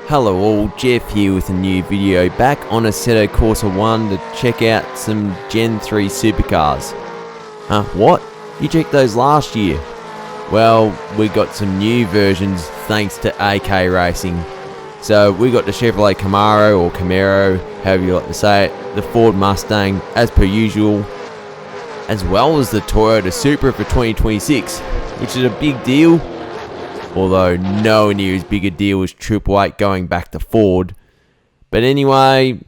Hello all, Jeff here with a new video back on Assetto Corsa 1 to check out some Gen 3 Supercars. What? You checked those last year? Well, we got some new versions thanks to AK Racing. So we got the Chevrolet Camaro or Camaro, however you like to say it, the Ford Mustang as per usual, as well as the Toyota Supra for 2026, which is a big deal. Although nowhere near as big a deal as Triple 8 going back to Ford. But anyway,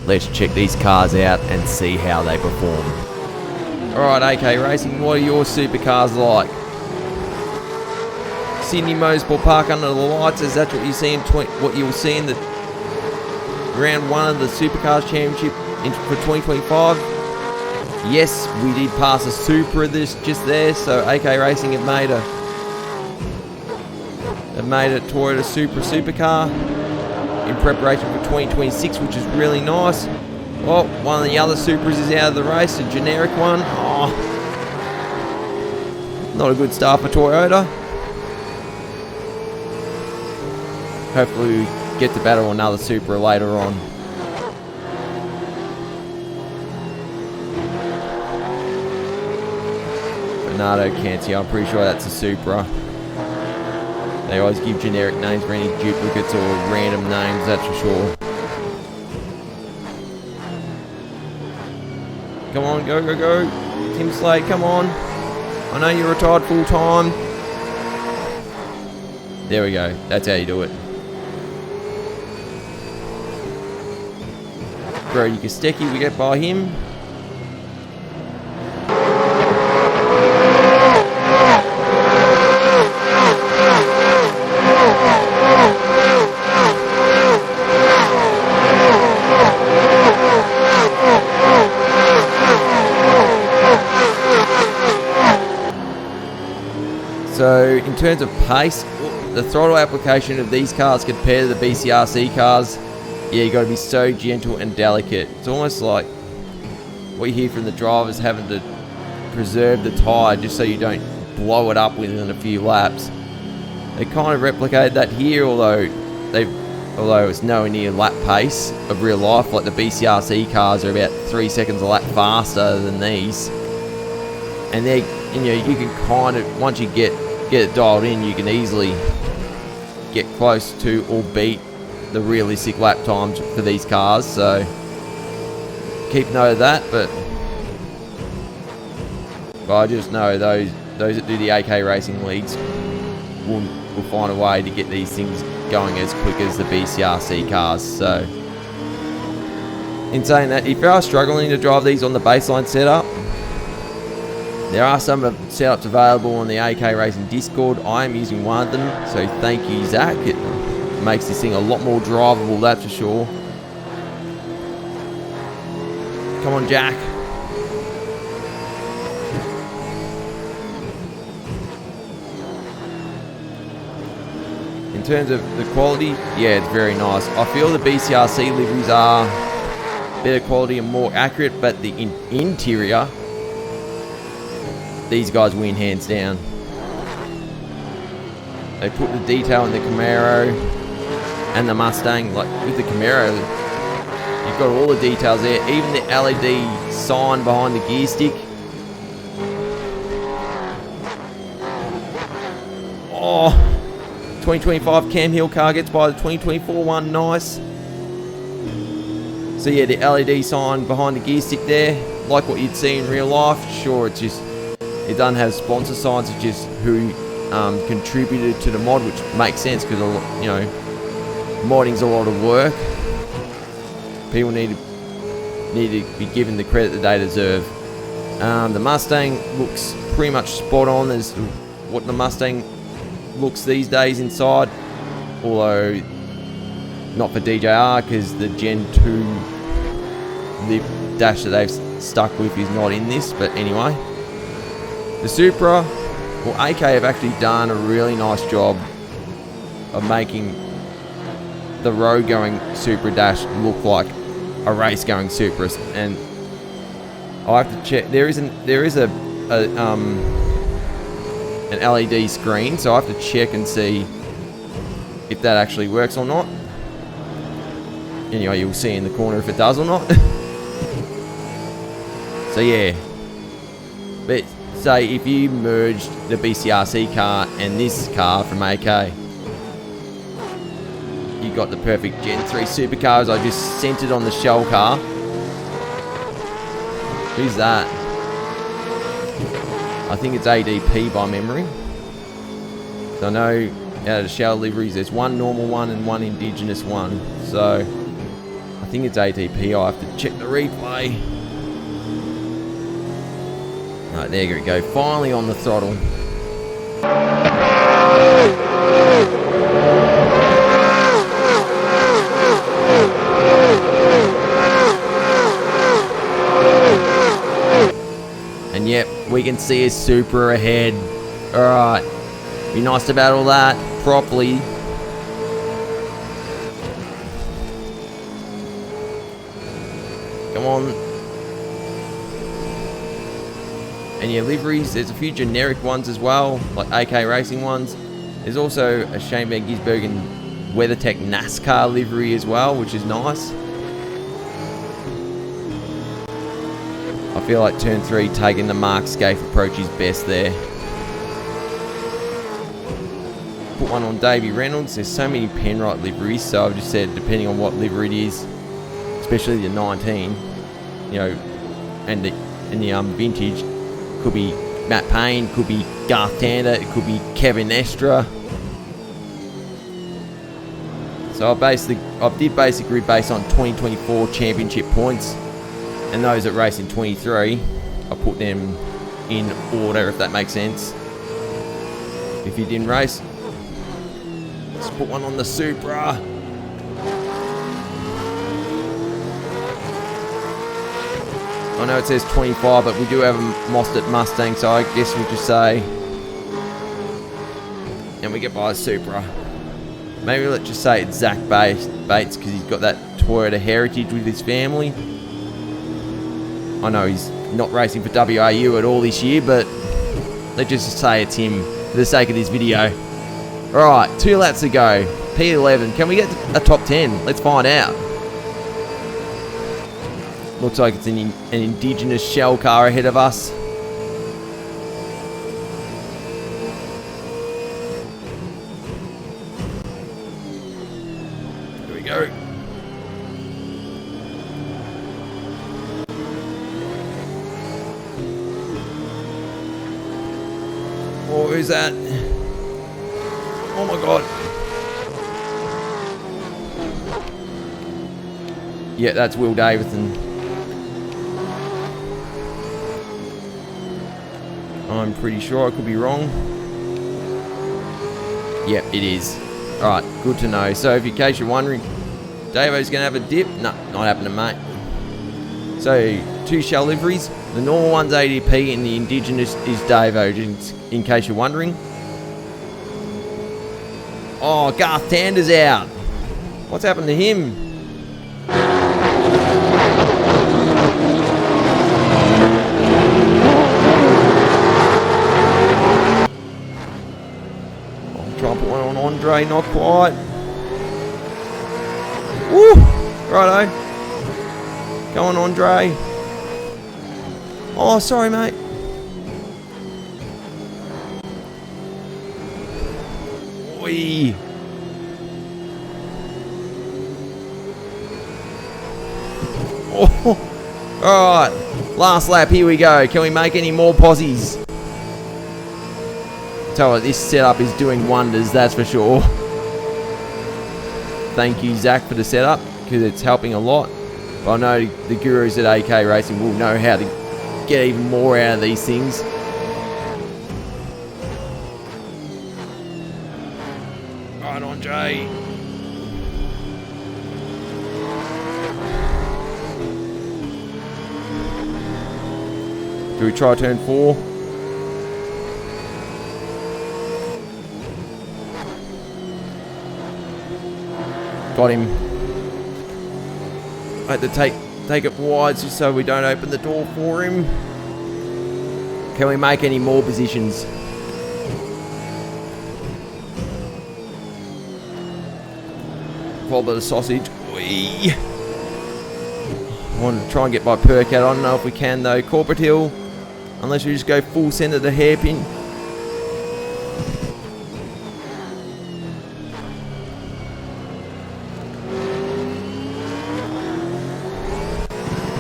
let's check these cars out and see how they perform. Alright, AK Racing, what are your supercars like? Sydney Motorsport Park under the lights, is that what you see in what you'll see in the round 1 of the Supercars Championship for 2025? Yes, we did pass a Supra just there, so AK Racing have made a Toyota Supra supercar in preparation for 2026, which is really nice. Well, one of the other Supras is out of the race, a generic one. Oh, not a good start for Toyota. Hopefully we get to battle another Supra later on. Bernardo Cancio, I'm pretty sure that's a Supra. They always give generic names for any duplicates or random names, that's for sure. Come on, go, go, go. Tim Slade, come on. I know you're retired full time. There we go. That's how you do it. Brody Kostecki, we get by him. So in terms of pace, the throttle application of these cars compared to the BCRC cars, yeah, you got to be so gentle and delicate. It's almost like what you hear from the drivers having to preserve the tyre just so you don't blow it up within a few laps. They kind of replicated that here, although it's nowhere near lap pace of real life. Like the BCRC cars are about 3 seconds a lap faster than these, and you can kind of, once you get it dialed in, you can easily get close to or beat the realistic lap times for these cars. So keep note of that. But I just know those that do the AK Racing leagues will find a way to get these things going as quick as the BCRC cars. So in saying that, if you are struggling to drive these on the baseline setup, there are some setups available on the AK Racing Discord. I am using one of them, so thank you, Zach. It makes this thing a lot more drivable, that's for sure. Come on, Jack. In terms of the quality, yeah, it's very nice. I feel the BCRC liveries are better quality and more accurate, but the interior, these guys win hands down. They put the detail in the Camaro and the Mustang. Like with the Camaro, you've got all the details there. Even the LED sign behind the gear stick. Oh, 2025 Cam Hill car gets by the 2024 one. Nice. So yeah, the LED sign behind the gear stick there, like what you'd see in real life. Sure, it doesn't have sponsor signs, it's just who contributed to the mod, which makes sense because, modding's a lot of work. People need to be given the credit that they deserve. The Mustang looks pretty much spot on as what the Mustang looks these days inside, although not for DJR because the Gen 2 lip dash that they've stuck with is not in this. But anyway, the Supra, well, AK have actually done a really nice job of making the road-going Supra dash look like a race-going Supra. And I have to check. There is an LED screen, so I have to check and see if that actually works or not. anyway, you'll see in the corner if it does or not. So yeah, but say if you merged the BCRC car and this car from AK, you got the perfect Gen 3 Supercars. I just centered on the shell car. Who's that? I think it's ADP by memory. So I know out of the shell liveries there's one normal one and one indigenous one. So I think it's ADP. I'll have to check the replay. Right, there we go. Finally on the throttle. And yep, we can see a Supra ahead. Alright. Be nice to battle that properly. Come on. And yeah, liveries, there's a few generic ones as well, like AK Racing ones. There's also a Shane Van Gisbergen WeatherTech NASCAR livery as well, which is nice. I feel like turn 3 taking the Mark Scaife approach is best there. Put one on Davey Reynolds. There's so many Penrite liveries, so I've just said depending on what livery it is, especially the 19, you know, and the vintage, could be Matt Payne, could be Garth Tander, it could be Kevin Estra. So I did basic grid based on 2024 championship points, and those that race in 23, I put them in order, if that makes sense. If you didn't race, let's put one on the Supra. I know it says 25, but we do have a Mostert Mustang, so I guess we'll just say, and we get by a Supra. Maybe let's just say it's Zach Bates, because he's got that Toyota heritage with his family. I know he's not racing for WRU at all this year, but let's just say it's him for the sake of this video. Alright, 2 laps to go. P11. Can we get a top 10? Let's find out. Looks like it's an indigenous shell car ahead of us. Here we go. Oh, who's that? Oh my god. Yeah, that's Will Davison. I'm pretty sure, I could be wrong. Yep, it is. Alright, good to know. So, in case you're wondering, Davo's going to have a dip? No, not happening, mate. So, 2 shell liveries. The normal one's ADP and the indigenous is Davo, just in case you're wondering. Oh, Garth Tander's out. What's happened to him? Andre, not quite. Woo! Righto. Go on, Andre. Oh, sorry, mate. Oi. Oh. Alright. Last lap, here we go. Can we make any more posies? Tell you, this setup is doing wonders, that's for sure. Thank you, Zach, for the setup, because it's helping a lot. But I know the gurus at AK Racing will know how to get even more out of these things. Right, Andre. Do we try turn 4? Got him. I had to take it wide just so we don't open the door for him. Can we make any more positions? Follow the sausage. Whee! I want to try and get my perk out. I don't know if we can though. Corporate Hill, unless we just go full centre to hairpin.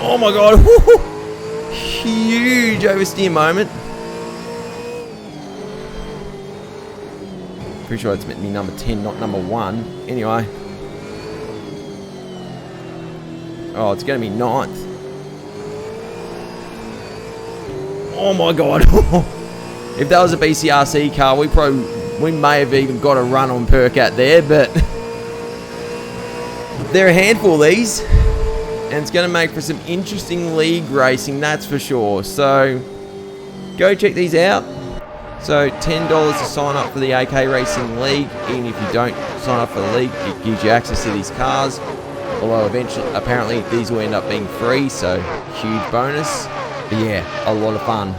Oh my god! Huge oversteer moment. Pretty sure it's meant to be number 10, not number 1. Anyway. Oh, it's going to be 9th. Oh my god. If that was a BCRC car, we may have even got a run on perk out there, but they're a handful, these. And it's going to make for some interesting league racing, that's for sure. So, go check these out. So, $10 to sign up for the AK Racing League. Even if you don't sign up for the league, it gives you access to these cars. Although eventually, apparently, these will end up being free, so huge bonus. But yeah, a lot of fun.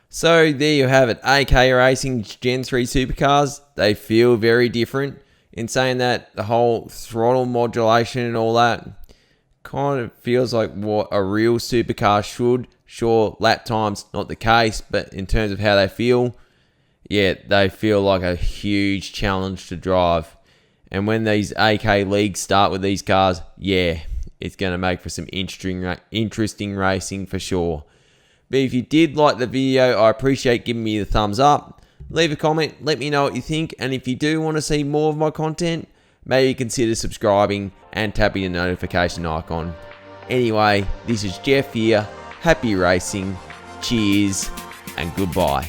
So, there you have it. AK Racing Gen 3 Supercars. They feel very different. In saying that, the whole throttle modulation and all that kind of feels like what a real supercar should. Sure, lap time's not the case, but in terms of how they feel, yeah, they feel like a huge challenge to drive. And when these AK leagues start with these cars, yeah, it's going to make for some interesting racing for sure. But if you did like the video, I appreciate giving me the thumbs up. Leave a comment, let me know what you think, and if you do want to see more of my content, maybe consider subscribing and tapping the notification icon. Anyway, this is Jeff here. Happy racing, cheers, and goodbye.